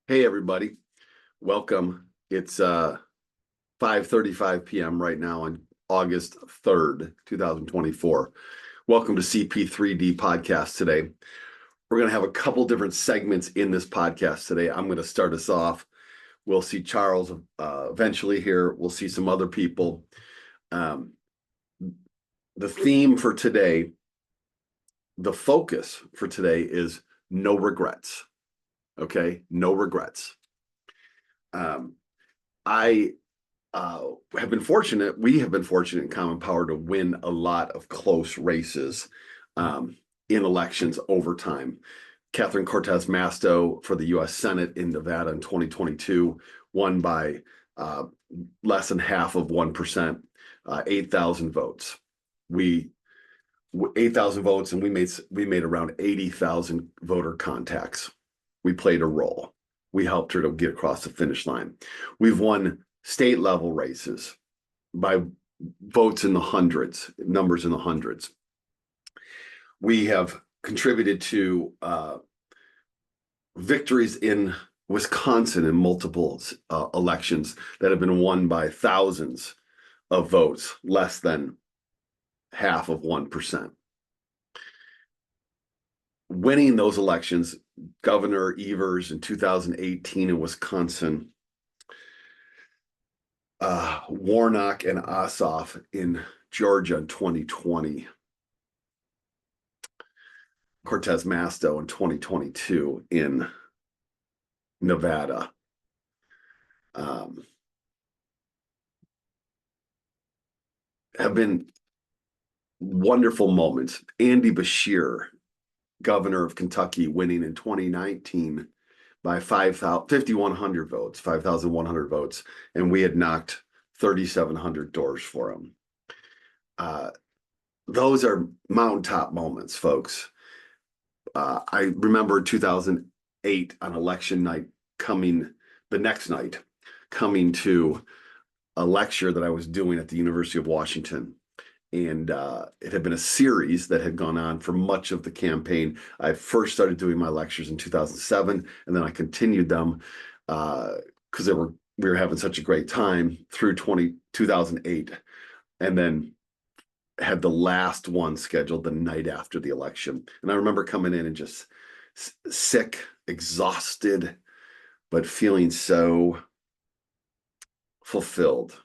Hey everybody, welcome. It's 5:35 p.m. right now on August 3rd, 2024. Welcome to CP3D podcast today. We're going to have a couple different segments in this podcast today. I'm going to start us off. We'll see Charles eventually here. We'll see some other people. The theme for today, the focus for today is no regrets. Okay, no regrets. I have been fortunate, we have been fortunate in Common Power to win a lot of close races in elections over time. Catherine Cortez Masto for the U.S. Senate in Nevada in 2022 won by less than half of 1%, 8,000 votes. 8,000 votes, and we made around 80,000 voter contacts. We played a role. We helped her to get across the finish line. We've won state level races by votes in the hundreds, numbers in the hundreds. We have contributed to victories in Wisconsin in multiple elections that have been won by thousands of votes, less than half of 1%. Winning those elections, Governor Evers in 2018 in Wisconsin, Warnock and Ossoff in Georgia in 2020, Cortez Masto in 2022 in Nevada. Have been wonderful moments. Andy Beshear, governor of Kentucky, winning in 2019 by 5,100 votes, 5,100 votes, and we had knocked 3,700 doors for him. Those are mountaintop moments, folks. I remember 2008 on election night the next night, coming to a lecture that I was doing at the University of Washington. And it had been a series that had gone on for much of the campaign. I first started doing my lectures in 2007, and then I continued them because we were having such a great time through 2008, and then had the last one scheduled the night after the election. And I remember coming in and just sick, exhausted, but feeling so fulfilled.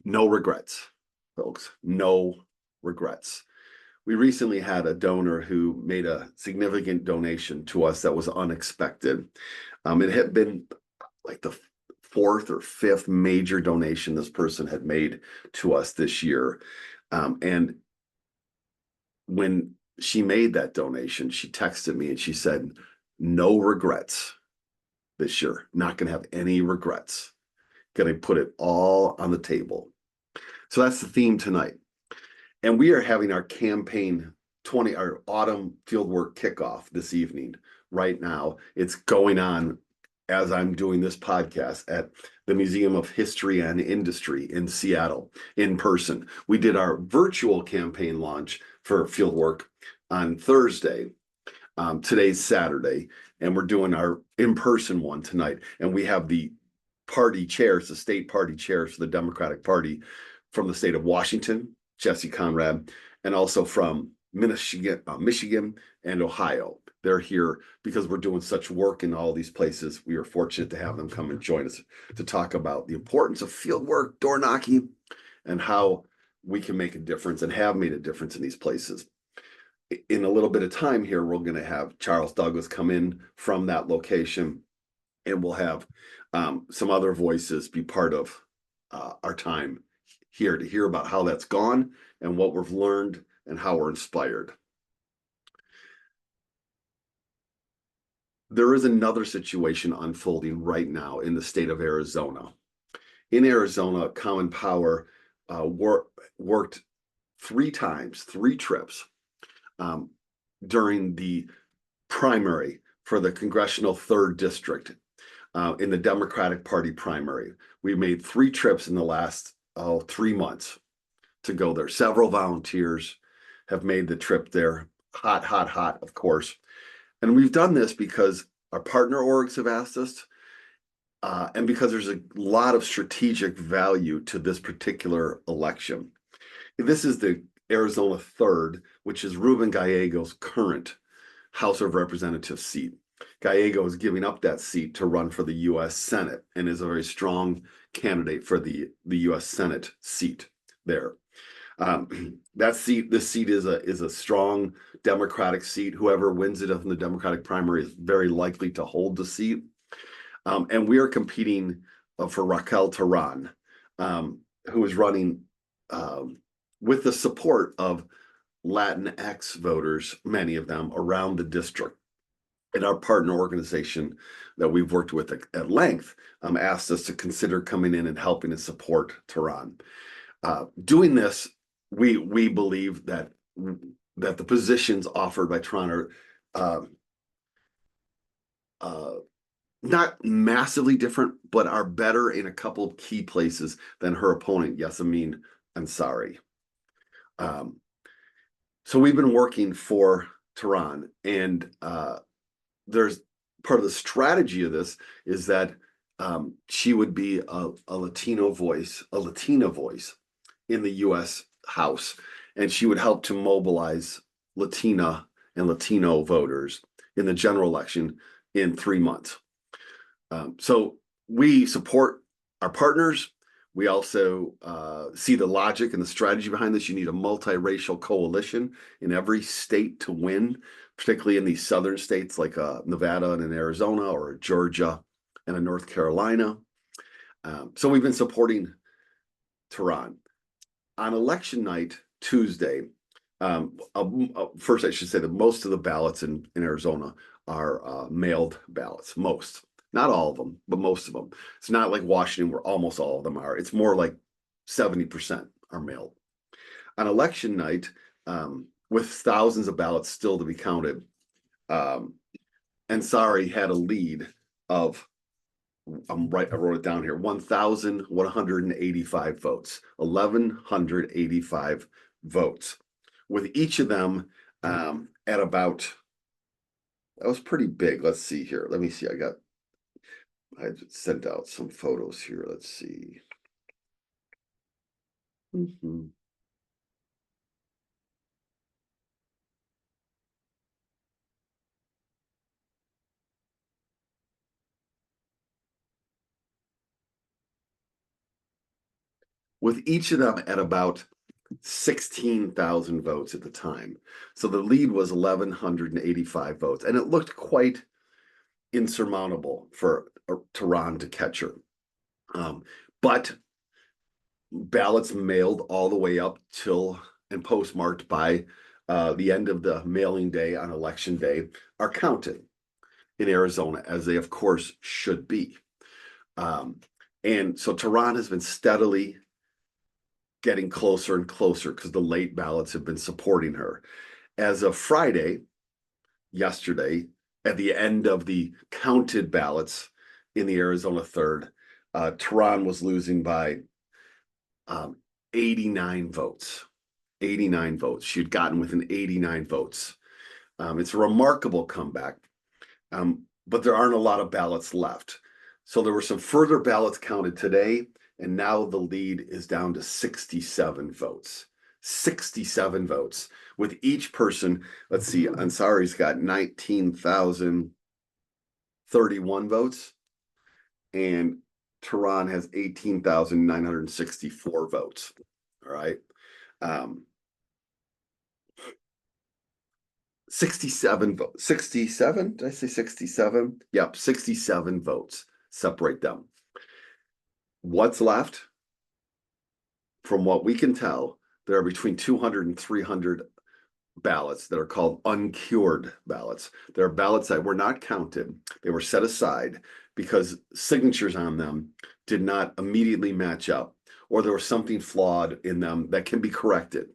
No regrets. Folks, no regrets. We recently had a donor who made a significant donation to us that was unexpected. It had been like the fourth or fifth major donation this person had made to us this year. And when she made that donation, she texted me and she said, no regrets this year. Not going to have any regrets. Going to put it all on the table. So that's the theme tonight. And we are having our campaign our autumn fieldwork kickoff this evening. Right now, it's going on as I'm doing this podcast at the Museum of History and Industry in Seattle in person. We did our virtual campaign launch for fieldwork on Thursday. Today's Saturday, and we're doing our in-person one tonight. And we have the party chairs, the state party chairs for the Democratic Party from the state of Washington, Jesse Conrad, and also from Michigan and Ohio. They're here because we're doing such work in all these places. We are fortunate to have them come and join us to talk about the importance of field work, door knocking, and how we can make a difference and have made a difference in these places. In a little bit of time here, we're going to have Charles Douglas come in from that location, and we'll have some other voices be part of our time here to hear about how that's gone and what we've learned and how we're inspired. There is another situation unfolding right now in the state of Arizona. In Arizona, Common Power worked three trips during the primary for the Congressional 3rd District in the Democratic Party primary. We made 3 trips in the last 3 months to go there. Several volunteers have made the trip there. Hot, of course. And we've done this because our partner orgs have asked us, and because there's a lot of strategic value to this particular election. This is the Arizona 3rd, which is Ruben Gallego's current House of Representatives seat. Gallego is giving up that seat to run for the U.S. Senate and is a very strong candidate for the U.S. Senate seat there. This seat is a strong Democratic seat. Whoever wins it in the Democratic primary is very likely to hold the seat. And we are competing for Raquel Terán, who is running with the support of Latinx voters, many of them around the district. And our partner organization that we've worked with at length asked us to consider coming in and helping to support Terán. Doing this, we believe that the positions offered by Terán are not massively different, but are better in a couple of key places than her opponent, Yasamin Ansari. So we've been working for Terán, and there's part of the strategy of this is that she would be a Latino voice, a Latina voice in the U.S. House, and she would help to mobilize Latina and Latino voters in the general election in 3 months. So we support our partners. We also see the logic and the strategy behind this. You need a multiracial coalition in every state to win, particularly in these southern states like Nevada and in Arizona, or Georgia and in North Carolina. So we've been supporting Terán. On election night, Tuesday, first I should say that most of the ballots in Arizona are mailed ballots, most. Not all of them, but most of them. It's not like Washington where almost all of them are. It's more like 70% are mailed. On election night, with thousands of ballots still to be counted, Ansari had a lead of, I wrote it down here, 1,185 votes, 1,185 votes, with each of them at about, that was pretty big. Let's see here. Let me see. I sent out some photos here. Let's see. With each of them at about 16,000 votes at the time. So the lead was 1,185 votes, and it looked quite insurmountable for Terán to catch her. But ballots mailed all the way up till and postmarked by the end of the mailing day on election day are counted in Arizona, as they of course should be. And so Terán has been steadily getting closer and closer because the late ballots have been supporting her. As of Friday, yesterday, at the end of the counted ballots in the Arizona 3rd, Terán was losing by 89 votes. 89 votes. She had gotten within 89 votes. It's a remarkable comeback, but there aren't a lot of ballots left. So there were some further ballots counted today, and now the lead is down to 67 votes. 67 votes. With each person, let's see, Ansari's got 19,031 votes, and Terán has 18,964 votes. All right. 67 votes. 67? Did I say 67? Yep, 67 votes separate them. What's left? From what we can tell, there are between 200 and 300 ballots that are called uncured ballots. There are ballots that were not counted. They were set aside because signatures on them did not immediately match up, or there was something flawed in them that can be corrected.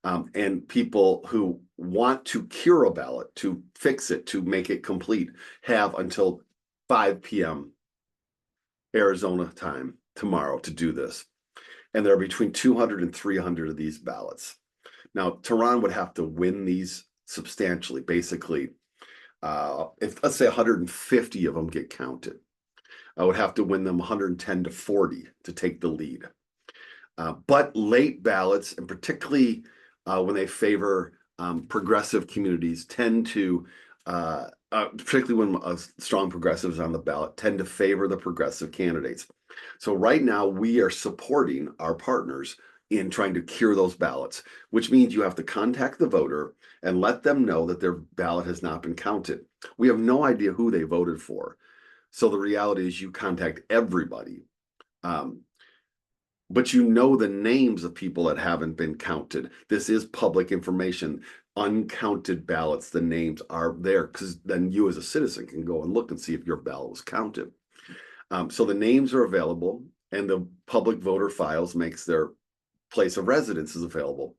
And people who want to cure a ballot, to fix it, to make it complete, have until 5 p.m. Arizona time tomorrow to do this. And there are between 200 and 300 of these ballots. Now, Terán would have to win these substantially. Basically, If let's say 150 of them get counted, I would have to win them 110 to 40 to take the lead. But late ballots, and particularly when they favor progressive communities, tend to, particularly when strong progressives on the ballot, tend to favor the progressive candidates. So right now we are supporting our partners in trying to cure those ballots, which means you have to contact the voter and let them know that their ballot has not been counted. We have no idea who they voted for. So the reality is you contact everybody. But you know the names of people that haven't been counted. This is public information. Uncounted ballots, the names are there because then you as a citizen can go and look and see if your ballot was counted. So the names are available, and the public voter files makes their place of residence is available.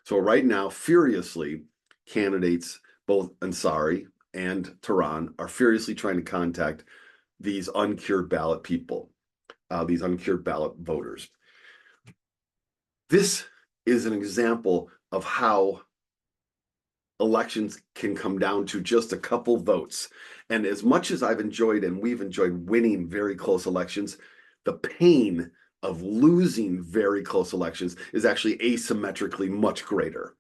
So right now, furiously, candidates, both Ansari and Tehran, are furiously trying to contact these uncured ballot people, these uncured ballot voters. This is an example of how elections can come down to just a couple votes. And as much as I've enjoyed and we've enjoyed winning very close elections, the pain of losing very close elections is actually asymmetrically much greater.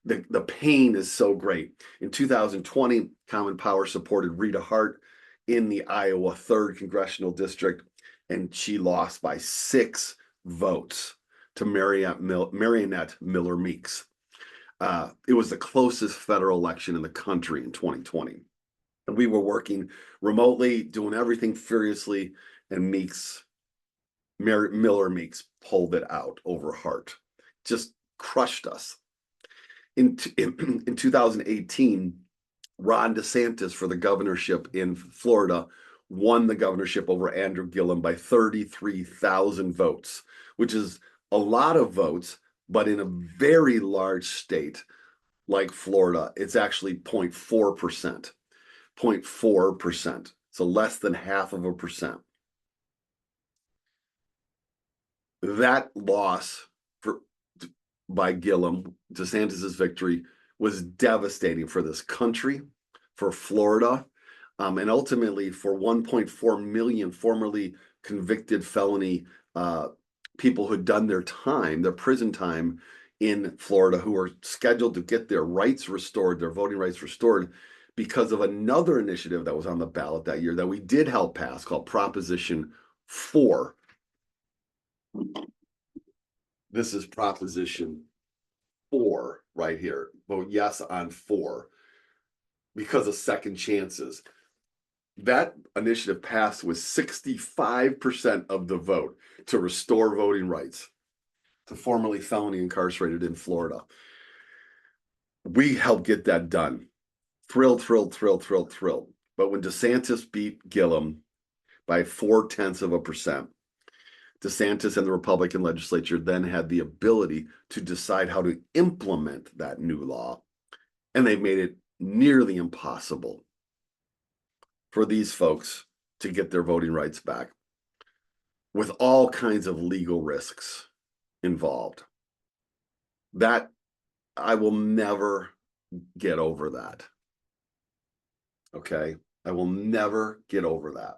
The pain is so great. In 2020, Common Power supported Rita Hart in the Iowa 3rd Congressional District, and she lost by 6 votes to Marionette Miller Meeks. It was the closest federal election in the country in 2020. And we were working remotely, doing everything furiously, and Miller Meeks pulled it out over Hart. Just crushed us. In 2018, Ron DeSantis for the governorship in Florida won the governorship over Andrew Gillum by 33,000 votes, which is a lot of votes, but in a very large state like Florida, it's actually 0.4%. 0.4%. So less than half of a percent. That loss by Gillum, DeSantis's victory, was devastating for this country, for Florida, and ultimately for 1.4 million formerly convicted felony people who had done their time, their prison time in Florida, who are scheduled to get their rights restored, their voting rights restored, because of another initiative that was on the ballot that year that we did help pass called Proposition 4. This is Proposition 4 right here. Vote yes on 4 because of second chances. That initiative passed with 65% of the vote to restore voting rights to formerly felony incarcerated in Florida. We helped get that done. Thrilled. But when DeSantis beat Gillum by 0.4%, DeSantis and the Republican legislature then had the ability to decide how to implement that new law. And they've made it nearly impossible for these folks to get their voting rights back, with all kinds of legal risks involved. That I will never get over that. Okay? I will never get over that.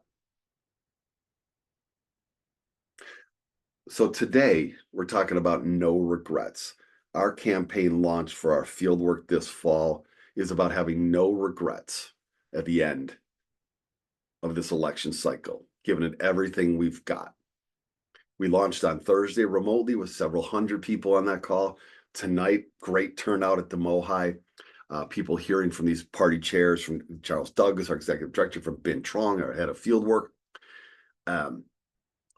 So today we're talking about no regrets. Our campaign launch for our fieldwork this fall is about having no regrets at the end of this election cycle, giving it everything we've got. We launched on Thursday remotely with several hundred people on that call. Tonight, great turnout at the Mohi. People hearing from these party chairs, from Charles Douglas, our executive director, from Ben Trong, our head of fieldwork.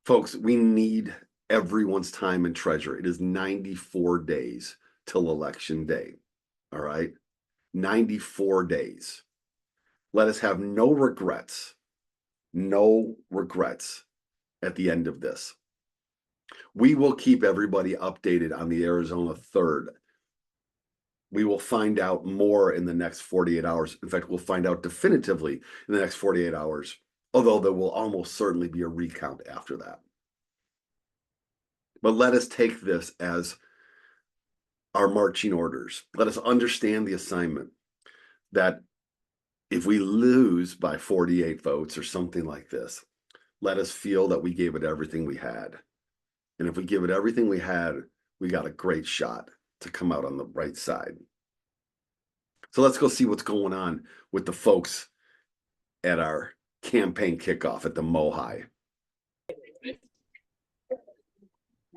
Folks, we need everyone's time and treasure. It is 94 days till election day. All right? 94 days. Let us have no regrets at the end of this. We will keep everybody updated on the Arizona 3rd. We will find out more in the next 48 hours. In fact, we'll find out definitively in the next 48 hours, although there will almost certainly be a recount after that. But let us take this as our marching orders. Let us understand the assignment that if we lose by 48 votes or something like this, let us feel that we gave it everything we had. And if we give it everything we had, we got a great shot to come out on the right side. So let's go see what's going on with the folks at our campaign kickoff at the Mohai.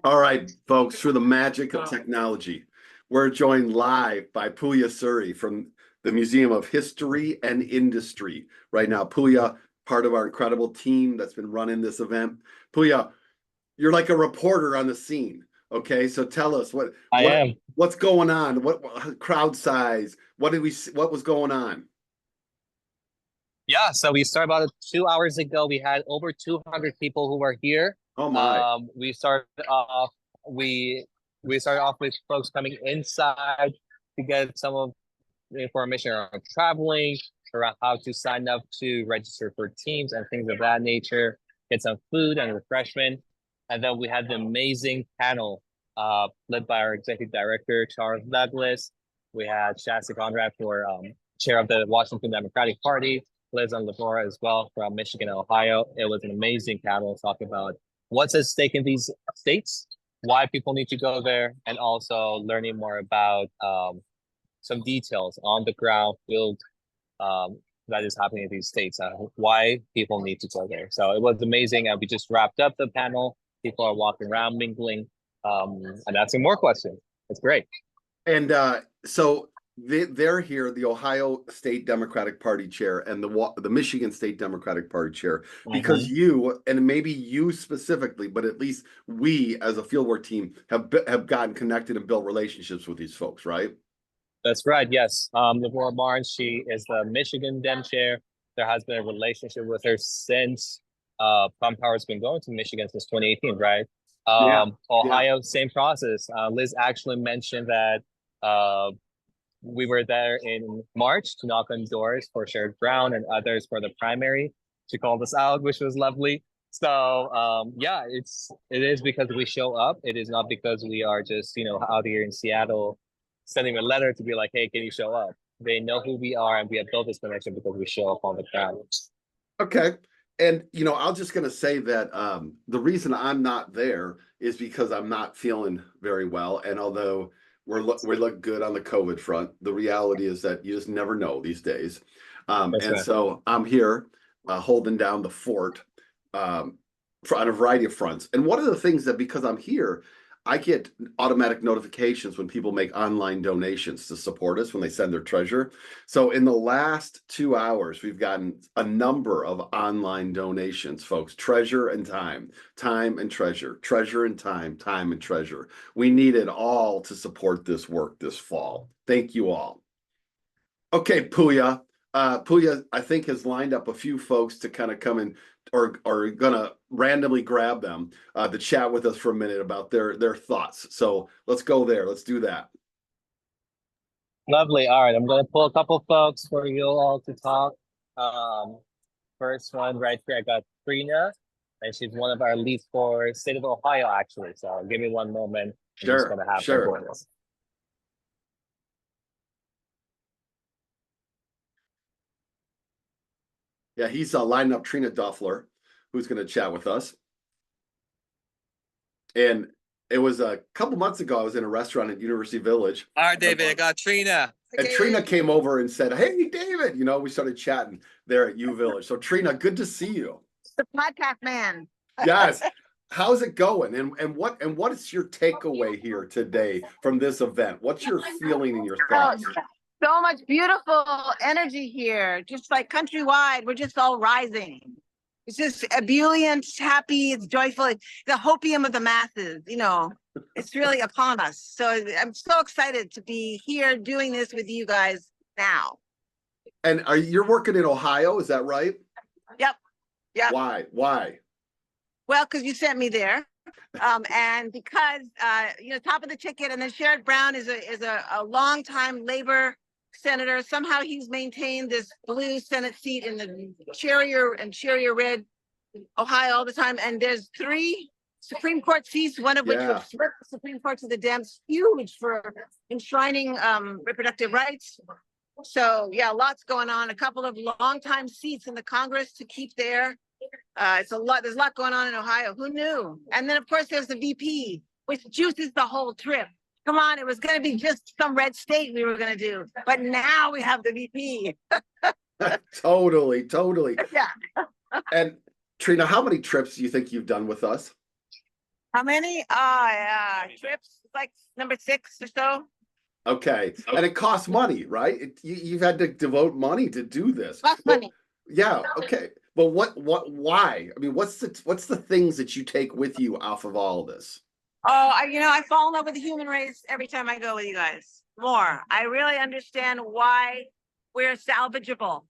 All right, folks, through the magic of technology, we're joined live by Pooya Suri from the Museum of History and Industry. Right now, Pooya, part of our incredible team that's been running this event. Pooya, you're like a reporter on the scene. Okay, so tell us what's going on? What crowd size? What was going on? Yeah, so we started about 2 hours ago. We had over 200 people who were here. Oh my! We started off with folks coming inside to get some of the information around traveling, around how to sign up to register for teams and things of that nature. Get some food and refreshment, and then we had the amazing panel led by our executive director Charles Douglas. We had Shasta Conrad for chair of the Washington Democratic Party. Liz and Labora as well from Michigan and Ohio. It was an amazing panel talking about what's at stake in these states, why people need to go there, and also learning more about some details on the ground field that is happening in these states, why people need to go there. So it was amazing. And we just wrapped up the panel. People are walking around, mingling, and asking more questions. It's great. And so they're here, the Ohio State Democratic Party chair and the Michigan State Democratic Party chair, because you, and maybe you specifically, but at least we as a fieldwork team have gotten connected and built relationships with these folks, right? That's right, yes. Labora Barnes, she is the Michigan Dem chair. There has been a relationship with her since Plum Power's been going to Michigan since 2018, right? Ohio, same process. Liz actually mentioned that we were there in March to knock on doors for Sherrod Brown and others for the primary. She called us out, which was lovely. So yeah, it is because we show up. It is not because we are just out here in Seattle sending a letter to be like, hey, can you show up? They know who we are, and we have built this connection because we show up on the ground. Okay. And, I'm just going to say that the reason I'm not there is because I'm not feeling very well. And although we look good on the COVID front, the reality is that you just never know these days. So I'm here holding down the fort on a variety of fronts. And one of the things that, because I'm here, I get automatic notifications when people make online donations to support us when they send their treasure. So in the last 2 hours, we've gotten a number of online donations, folks. Treasure and time, time and treasure, treasure and time, time and treasure. We need it all to support this work this fall. Thank you all. Okay, Pooya. Pooya, I think, has lined up a few folks to kind of come in or gonna randomly grab them to chat with us for a minute about their thoughts. So let's go there. Let's do that. Lovely. All right, I'm gonna pull a couple folks for you all to talk. First one right here, I got Trina, and she's one of our leads for state of Ohio, actually. So give me one moment. Sure. I'm just gonna have her join us. Yeah, he's lining up Trina Duffler, who's going to chat with us. And it was a couple months ago, I was in a restaurant at University Village. All right, David, I got Trina. And Trina came over and said, hey, David, we started chatting there at U Village. So Trina, good to see you. The podcast man. Yes. How's it going? And what is your takeaway here today from this event? What's your feeling and your thoughts? So much beautiful energy here, just like countrywide. We're just all rising. It's just ebullient, happy, it's joyful. It's the hopium of the masses, it's really upon us. So I'm so excited to be here doing this with you guys now. And you're working in Ohio, is that right? Yep. Why? Well, because you sent me there. And because, top of the ticket, and then Sherrod Brown is a longtime labor senator. Somehow he's maintained this blue Senate seat in the cherry red Ohio all the time. And there's 3 Supreme Court seats, one of which would flip the Supreme Court to the Dems, huge for enshrining reproductive rights. So yeah, lots going on. A couple of longtime seats in the Congress to keep there. It's a lot. There's a lot going on in Ohio. Who knew? And then of course there's the VP, which juices the whole trip. Come on, it was going to be just some red state we were going to do, but now we have the VP. Totally. Yeah. And Trina, how many trips do you think you've done with us? How many? Trips like number 6 or so. Okay, and it costs money, right? You've had to devote money to do this. Lots of money. Yeah, okay. But why? I mean, what's the things that you take with you off of all of this? Oh, I fall in love with the human race every time I go with you guys. More. I really understand why we're salvageable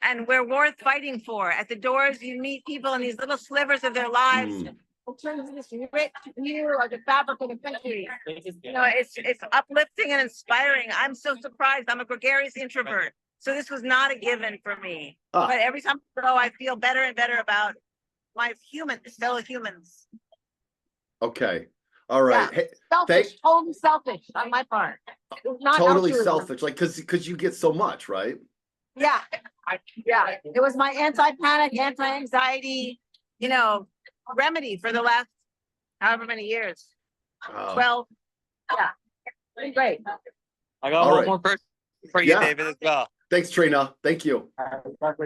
and we're worth fighting for. At the doors, you meet people in these little slivers of their lives. In terms of this rich view of the fabric of the country, it's uplifting and inspiring. I'm so surprised. I'm a gregarious introvert, so this was not a given for me. But every time I go, I feel better and better about my fellow humans. Okay, all right. Yeah. Hey, selfish, totally selfish on my part. Not totally altruism. selfish, like because you get so much, right? Yeah, it was my anti-panic, anti-anxiety, remedy for the last however many years. 12. Yeah, great. I got one more person for you, David, as well. Thanks, Trina. Thank you.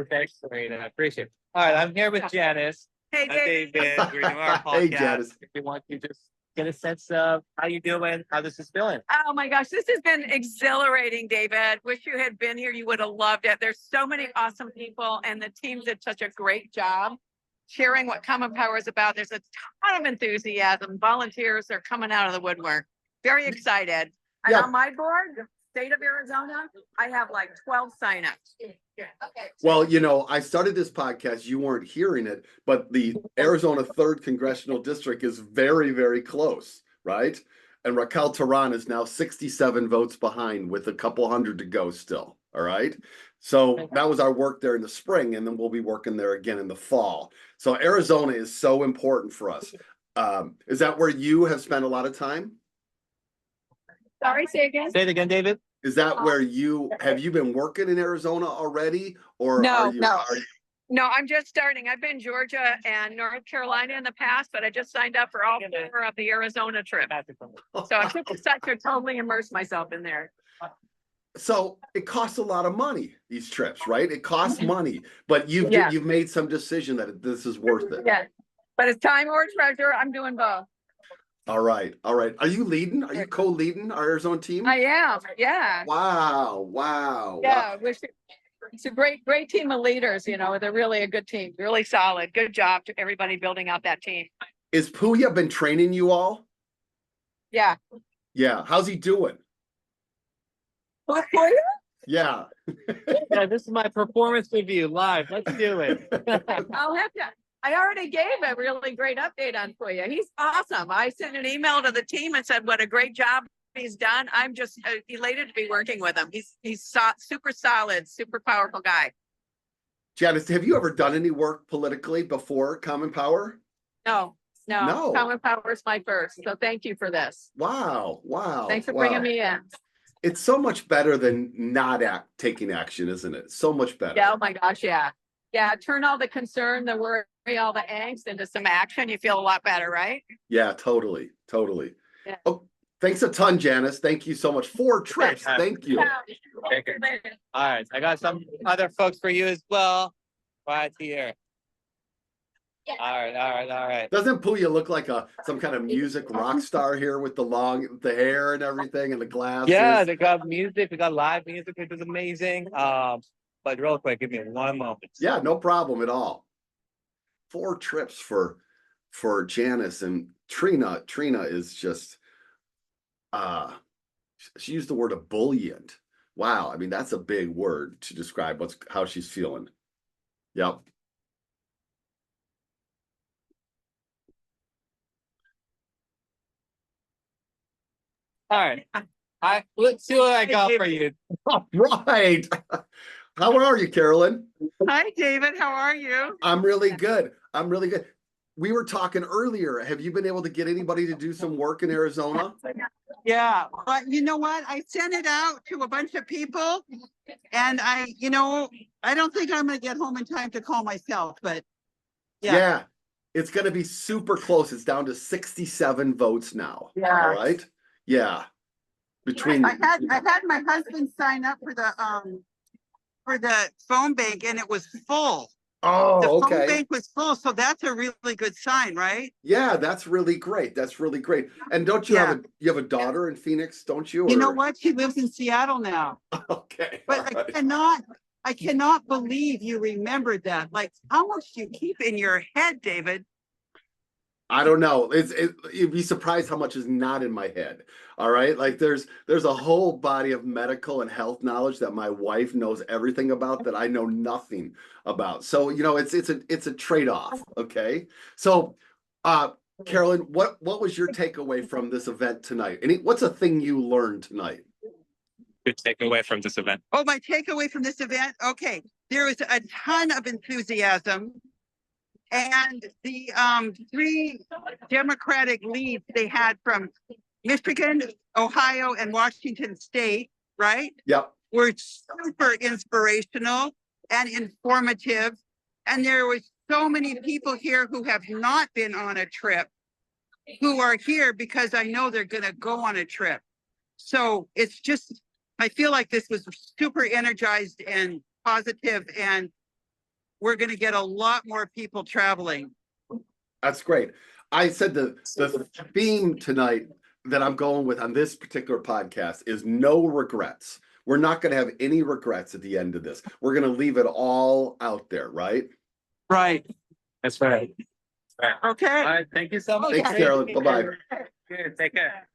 Thanks, Trina. I appreciate it. All right, I'm here with Janice. Hey, David. We're doing our podcast. Hey, Janice. If you want to just get a sense of how you doing, how this is feeling. Oh my gosh, this has been exhilarating, David. Wish you had been here. You would have loved it. There's so many awesome people, and the team did such a great job sharing what Common Power is about. There's a ton of enthusiasm. Volunteers are coming out of the woodwork. Very excited. And on my board, the state of Arizona, I have like 12 signups. Well, I started this podcast, you weren't hearing it, but the Arizona 3rd Congressional District is very, very close, right? And Raquel Tehran is now 67 votes behind with a couple hundred to go still, all right? So that was our work there in the spring, and then we'll be working there again in the fall. So Arizona is so important for us. Is that where you have spent a lot of time? Sorry, say again. Say it again, David. Is that where have you been working in Arizona already? Or No. No, I'm just starting. I've been Georgia and North Carolina in the past, but I just signed up for all 4 of the Arizona trip. So I took the set to totally immerse myself in there. So it costs a lot of money, these trips, right? It costs money, but you've made some decision that this is worth it. Yeah, but it's time or treasure. I'm doing both. All right. Are you leading? Are you co-leading our Arizona team? I am. Yeah. Wow. Yeah. It's a great team of leaders. They're really a good team. Really solid. Good job to everybody building out that team. Is Puya been training you all? Yeah. Yeah. How's he doing? What for you? Yeah. Yeah, this is my performance review live. Let's do it. I'll have to. I already gave a really great update on Puya. He's awesome. I sent an email to the team and said what a great job he's done. I'm just elated to be working with him. He's super solid, super powerful guy. Janice, have you ever done any work politically before Common Power? No. Common Power is my first. So thank you for this. Wow. Thanks for bringing me in. It's so much better than not taking action, isn't it? So much better. Yeah. Oh my gosh. Yeah. Yeah. Turn all the concern, the worry, all the angst into some action. You feel a lot better, right? Yeah, totally. Yeah. Oh, thanks a ton, Janice. Thank you so much. 4 trips. Thank you. All right, I got some other folks for you as well. Right here. All right. Doesn't Puya look like some kind of music rock star here with the hair and everything and the glasses? Yeah, they got music. We got live music, which is amazing. But real quick, give me one moment. Yeah, no problem at all. 4 trips for Janice and Trina. Trina is just she used the word ebullient. Wow, I mean that's a big word to describe how she's feeling. Yep. All right. Let's see what I got for you. All right. How are you, Carolyn? Hi, David. How are you? I'm really good. We were talking earlier. Have you been able to get anybody to do some work in Arizona? Yeah, but you know what? I sent it out to a bunch of people and I don't think I'm gonna get home in time to call myself, but yeah. Yeah, it's gonna be super close. It's down to 67 votes now. Yeah. All right. Yeah. Between I had my husband sign up for the phone bank and it was full. The oh, phone okay. bank was full, so that's a really good sign, right? Yeah, that's really great. That's really great. And don't you Yeah. have a daughter in Phoenix, don't you? You know Or- what? She lives in Seattle now. Okay. But all right. I cannot believe you remembered that. Like, how much do you keep in your head, David? I don't know. You'd be surprised how much is not in my head. All right. Like there's a whole body of medical and health knowledge that my wife knows everything about that I know nothing about. So, it's a trade-off. Okay. So Carolyn, what was your takeaway from this event tonight? And what's a thing you learned tonight? Good takeaway from this event. Oh, my takeaway from this event? Okay. There was a ton of enthusiasm. And the 3 Democratic leads they had from Michigan, Ohio, and Washington State, right? Yep. Were super inspirational and informative. And there was so many people here who have not been on a trip who are here because I know they're going to go on a trip. So it's just, I feel like this was super energized and positive, and we're going to get a lot more people traveling. That's great. I said the theme tonight that I'm going with on this particular podcast is no regrets. We're not going to have any regrets at the end of this. We're going to leave it all out there, right? Right. That's right. Okay. All right. Thank you so much. Thanks, Carolyn. Bye-bye. Good. Take care.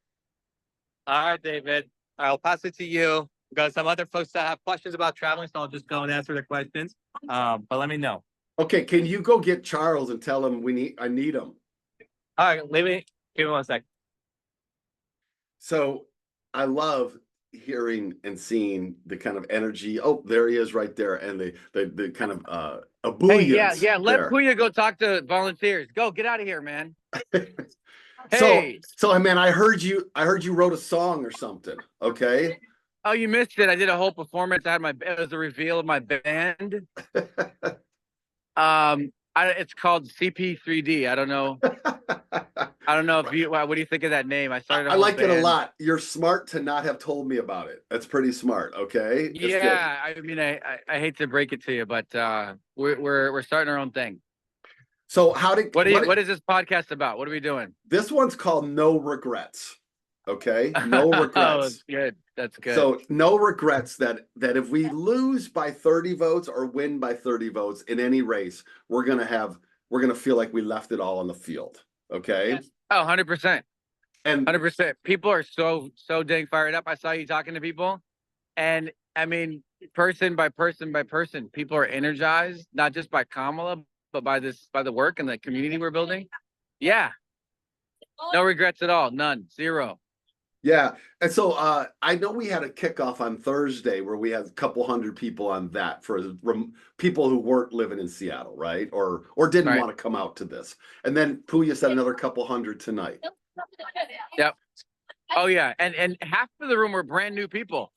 All right, David. I'll pass it to you. We've got some other folks that have questions about traveling, so I'll just go and answer their questions. But let me know. Okay, can you go get Charles and tell him I need him? All right, give me 1 sec. So I love hearing and seeing the kind of energy. Oh, there he is right there. And the kind of ebullience Let there. Puya go talk to volunteers. Go, get out of here, man. So man, I heard you wrote a song or something. Okay. Oh, you missed it. I did a whole performance. It was a reveal of my band. It's called CP3D. I don't know. What do you think of that name? I started. I like it a lot. You're smart to not have told me about it. That's pretty smart. Okay. That's yeah. Good. I mean, I hate to break it to you, but we're starting our own thing. So what is this podcast about? What are we doing? This one's called No Regrets. Okay. No regrets. Good. That's good. So no regrets that if we lose by 30 votes or win by 30 votes in any race, we're going to feel like we left it all on the field. Okay. Oh, 100%. And 100%. People are so dang fired up. I saw you talking to people, and I mean, person by person by person, people are energized, not just by Kamala, but by the work and the community we're building. Yeah. No regrets at all. None. Zero. yeah. And so I know we had a kickoff on Thursday where we had a couple hundred people on that for people who weren't living in Seattle, right? Or didn't Right. want to come out to this. And then Puya said another couple hundred tonight. Yep. Oh yeah. And half of the room were brand new people.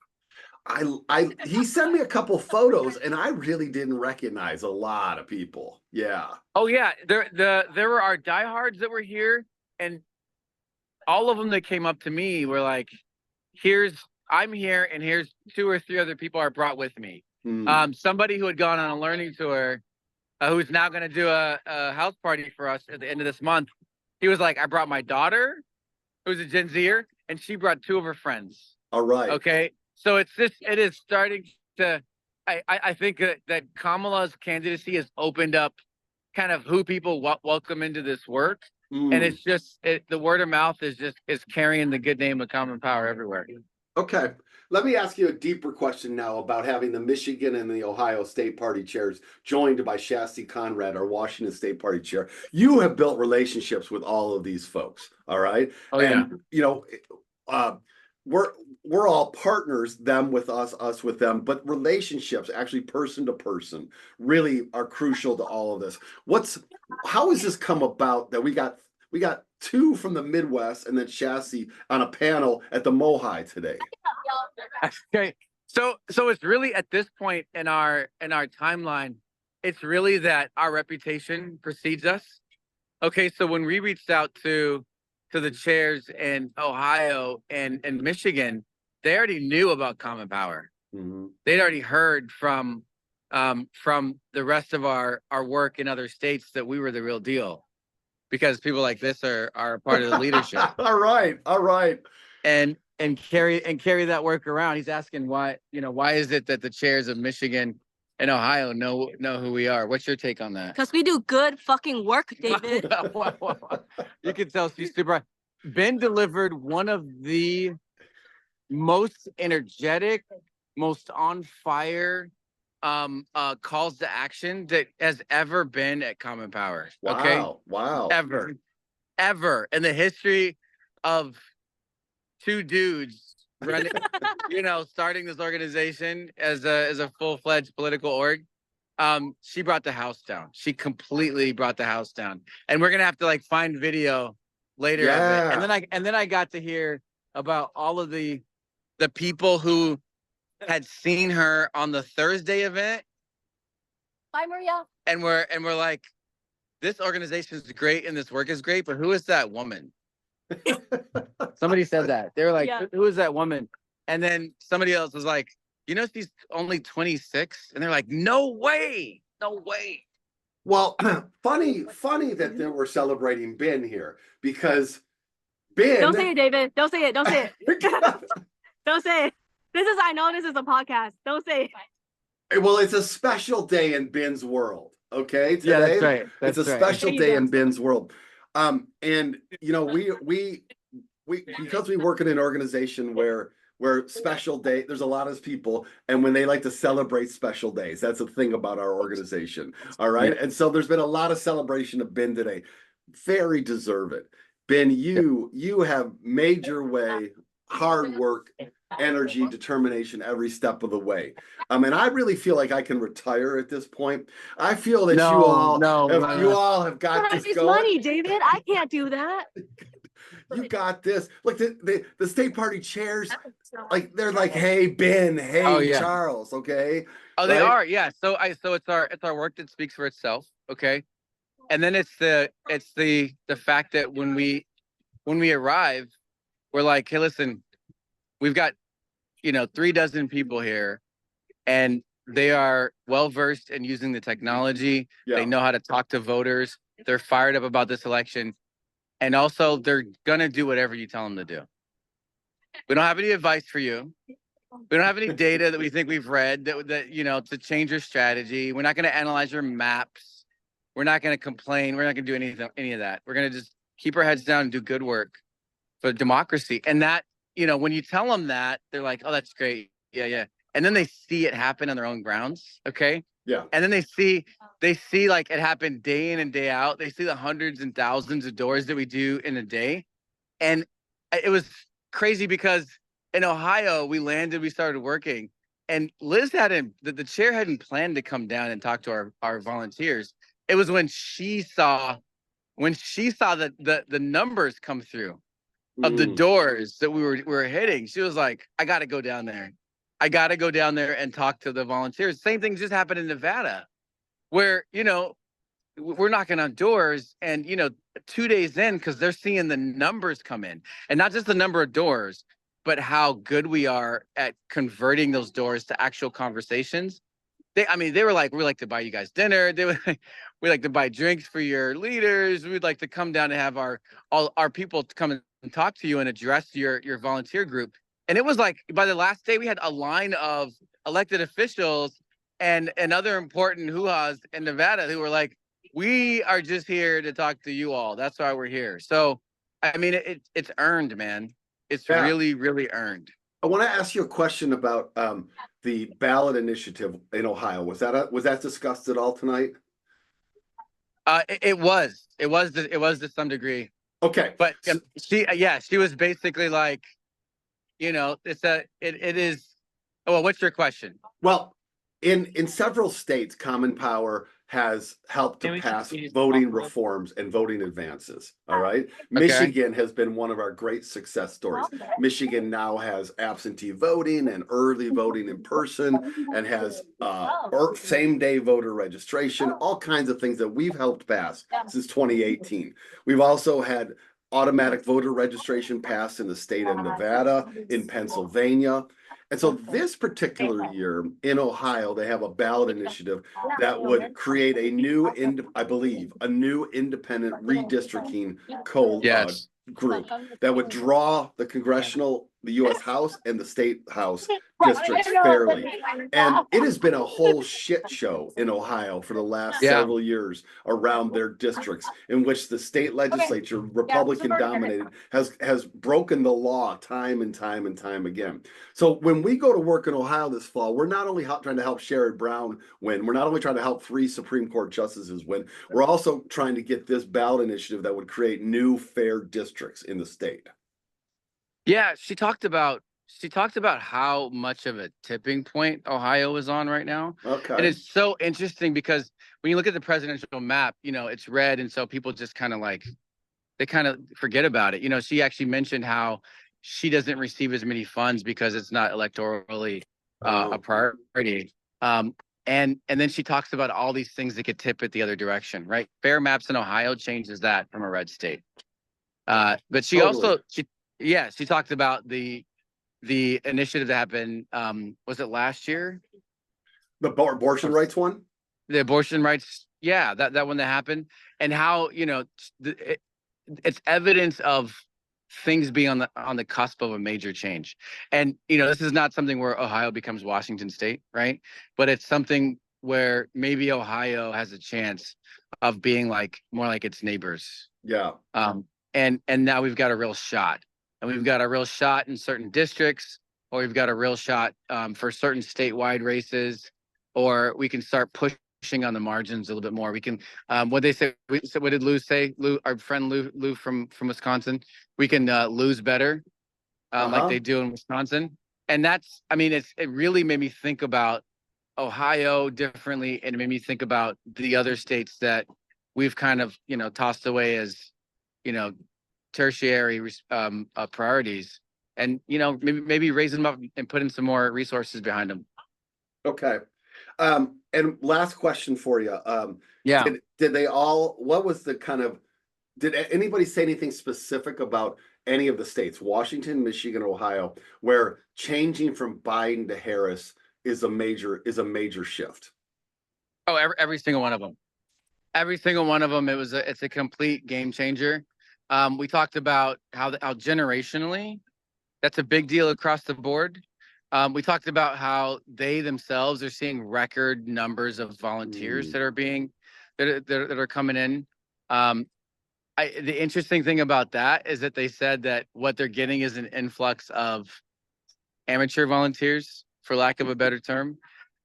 He sent me a couple photos and I really didn't recognize a lot of people. Yeah. Oh yeah. There were our diehards that were here, and all of them that came up to me were like, I'm here, and here's 2 or 3 other people I brought with me. Somebody who had gone on a learning tour, who's now going to do a house party for us at the end of this month. He was like, I brought my daughter, who's a Gen Zer, and she brought 2 of her friends. All right. Okay. So it is starting to, I think that Kamala's candidacy has opened up kind of who people welcome into this work. And it's just, the word of mouth is carrying the good name of Common Power everywhere. Okay. Let me ask you a deeper question now about having the Michigan and the Ohio State Party chairs joined by Shasti Conrad, our Washington State Party chair. You have built relationships with all of these folks. All right. Oh, yeah. And, we're all partners, them with us with them, but relationships, actually person to person, really are crucial to all of this. How has this come about that we got We got 2 from the Midwest and then Chassis on a panel at the Mohi today. Okay. So it's really at this point in our timeline, it's really that our reputation precedes us. Okay, so when we reached out to the chairs in Ohio and Michigan, they already knew about Common Power. Mhm. They'd already heard from the rest of our work in other states that we were the real deal, because people like this are a part of the leadership. All right. and carry that work around. He's asking why is it that the chairs of Michigan and Ohio know who we are? What's your take on that? Because we do good fucking work, David. You can tell she's super. Ben delivered one of the most energetic, most on fire calls to action that has ever been at Common Power. Okay, Wow. ever in the history of 2 dudes running, starting this organization as a full-fledged political org. She brought the house down. She completely brought the house down. And we're gonna have to like find video later of it. And then I got to hear about all of the people who had seen her on the Thursday event. Bye, Maria. And we're like, this organization is great and this work is great, but who is that woman? Somebody said that. They were like, Yeah. who is that woman? And then somebody else was like, she's only 26. And they're like, no way. Well, funny that they were celebrating Ben here, because Ben. Don't say it, David. Don't say it. Don't say it. Don't say it. I know this is a podcast. Don't say it. Well, it's a special day in Ben's world. Okay, today, Yeah, that's right. it's a special day in Ben's world. And we because we work in an organization where special day, there's a lot of people, and when they like to celebrate special days, that's the thing about our organization. All right. Yeah. And so there's been a lot of celebration of Ben today. Very deserve it. Ben, you have made your way, hard work, energy, determination every step of the way. And I really feel like I can retire at this point. I feel that you all have got this It's going. money, David. I can't do that. You got this. Look, the state party chairs, like they're like, hey, Ben, hey, Oh, yeah. Charles, okay? Oh, they Right? are, yeah. So it's our work that speaks for itself, okay? And then it's the fact that when we arrive, we're like, hey, listen, we've got 36 people here, and they are well versed in using the technology. Yeah. They know how to talk to voters. They're fired up about this election, and also they're gonna do whatever you tell them to do. We don't have any advice for you. We don't have any data that we think we've read that to change your strategy. We're not going to analyze your maps. We're not going to complain. We're not going to do any of that. We're going to just keep our heads down and do good work for democracy. And that, when you tell them that, they're like, oh, that's great. Yeah. And then they see it happen on their own grounds. Okay. Yeah. And then they see like it happen day in and day out. They see the hundreds and thousands of doors that we do in a day. And it was crazy because in Ohio, we started working, and Liz the chair hadn't planned to come down and talk to our volunteers. It was when she saw the numbers come through of the doors that we were hitting. She was like, I got to go down there. I got to go down there and talk to the volunteers. Same thing just happened in Nevada, where, we're knocking on doors, and, 2 days in, because they're seeing the numbers come in, and not just the number of doors, but how good we are at converting those doors to actual conversations. They were like, we'd like to buy you guys dinner. They were like, we'd like to buy drinks for your leaders. We'd like to come down and have all our people to come and talk to you and address your volunteer group. And it was like, by the last day, we had a line of elected officials and other important hoo-has in Nevada who were like, we are just here to talk to you all. That's why we're here. So, it's earned, man. It's really, really earned. I want to ask you a question about the ballot initiative in Ohio. Was that discussed at all tonight? It was to some degree. Okay. But she was basically like, it is. Oh, well, what's your question? Well, in several states, Common Power has helped Can to we pass just use voting the- reforms and voting advances. All right. Michigan has been one of our great success stories. Michigan now has absentee voting and early voting in person and has same day voter registration, all kinds of things that we've helped pass since 2018. We've also had automatic voter registration passed in the state of Nevada, in Pennsylvania. And so this particular year in Ohio, they have a ballot initiative that would create a new, I believe, a new independent redistricting Yes. group that would draw the the U.S. House and the state House districts fairly. And it has been a whole shit show in Ohio for the last Yeah. several years around their districts, in which the state legislature, Republican dominated, has broken the law time and time and time again. So when we go to work in Ohio this fall, we're not only trying to help Sherrod Brown win, we're not only trying to help 3 Supreme Court justices win, we're also trying to get this ballot initiative that would create new fair districts in the state. Yeah, she talked about how much of a tipping point Ohio is on right now. Okay. And it's so interesting because when you look at the presidential map, you know, it's red. And so people just kind of like, they kind of forget about it. You know, she actually mentioned how she doesn't receive as many funds because it's not electorally a priority. And then she talks about all these things that could tip it the other direction, right? Fair maps in Ohio changes that from a red state. But she also, she talked about the initiative that happened, was it last year? The abortion rights one? The abortion rights, yeah, that one that happened, and how, you know, it's evidence of things being on the cusp of a major change. And, you know, this is not something where Ohio becomes Washington State, right? But it's something where maybe Ohio has a chance of being like more like its neighbors. Yeah. And now we've got a real shot. And we've got a real shot in certain districts, or we've got a real shot for certain statewide races, or we can start pushing on the margins a little bit more. We can, what they say, what did Lou say? Lou, our friend Lou from Wisconsin, we can lose better, like they do in Wisconsin. And that's, I mean, it really made me think about Ohio differently, and it made me think about the other states that we've kind of, you know, tossed away as, you know, tertiary priorities, and, you know, maybe raise them up and put in some more resources behind them. Okay. And last question for you. Yeah. Did they all, what was the kind of, did anybody say anything specific about any of the states, Washington, Michigan, Ohio, where changing from Biden to Harris is a major shift? Oh, every single one of them. Every single one of them. It's a complete game changer. We talked about how generationally that's a big deal across the board. We talked about how they themselves are seeing record numbers of volunteers that are coming in. The interesting thing about that is that they said that what they're getting is an influx of amateur volunteers, for lack of a better term.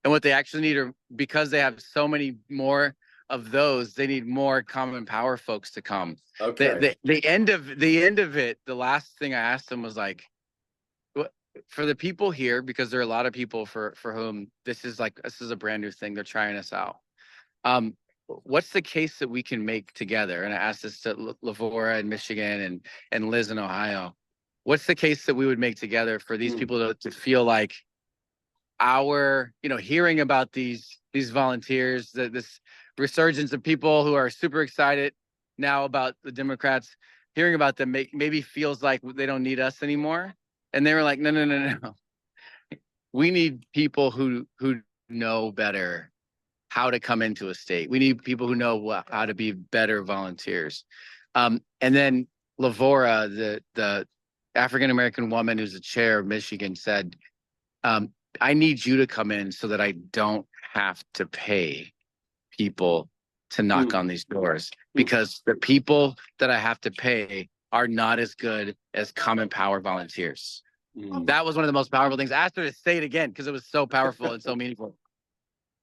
And what they actually need are, because they have so many more of those, they need more common power folks to come. Okay. The end of it, the last thing I asked them was like, for the people here, because there are a lot of people for whom this is a brand new thing, they're trying us out. What's the case that we can make together? And I asked this to Lavora in Michigan and Liz in Ohio. What's the case that we would make together for these people to feel like hearing about these volunteers, this resurgence of people who are super excited now about the Democrats, hearing about them maybe feels like they don't need us anymore. And they were like, no. We need people who know better how to come into a state. We need people who know how to be better volunteers. And then Lavora, the African-American woman who's the chair of Michigan, said, I need you to come in so that I don't have to pay people to knock on these doors, because the people that I have to pay are not as good as common power volunteers. That was one of the most powerful things. I asked her to say it again because it was so powerful and so meaningful.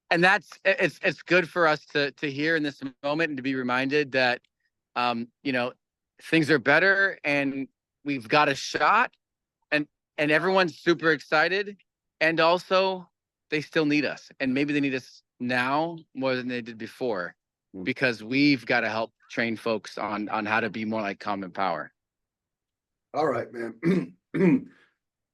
And it's good for us to hear in this moment and to be reminded that, things are better and we've got a shot, and everyone's super excited, and also they still need us, and maybe they need us now more than they did before, Mm. because we've got to help train folks on how to be more like common power. All right, man.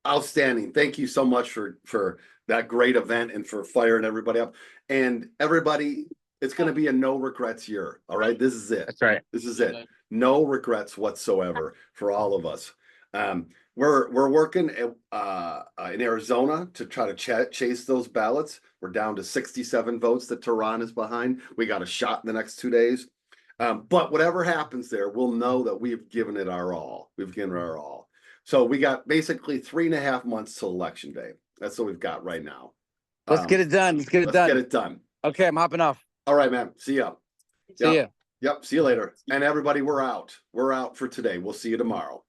Outstanding. Thank you so much for that great event and for firing everybody up. And everybody, it's going to be a no regrets year. All right, this is it. That's right. This is it. No regrets whatsoever for all of us. We're working in Arizona to try to chase those ballots. We're down to 67 votes that Tehran is behind. We got a shot in the next 2 days. But whatever happens there, we'll know that we've given it our all. We've given it our all. So we got basically 3.5 months till election day. That's what we've got right now. Let's get it done. Let's get it Let's done. get it done. Okay, I'm hopping off. All right, man. See ya. See ya. Yep. See you later. And everybody, we're out. We're out for today. We'll see you tomorrow.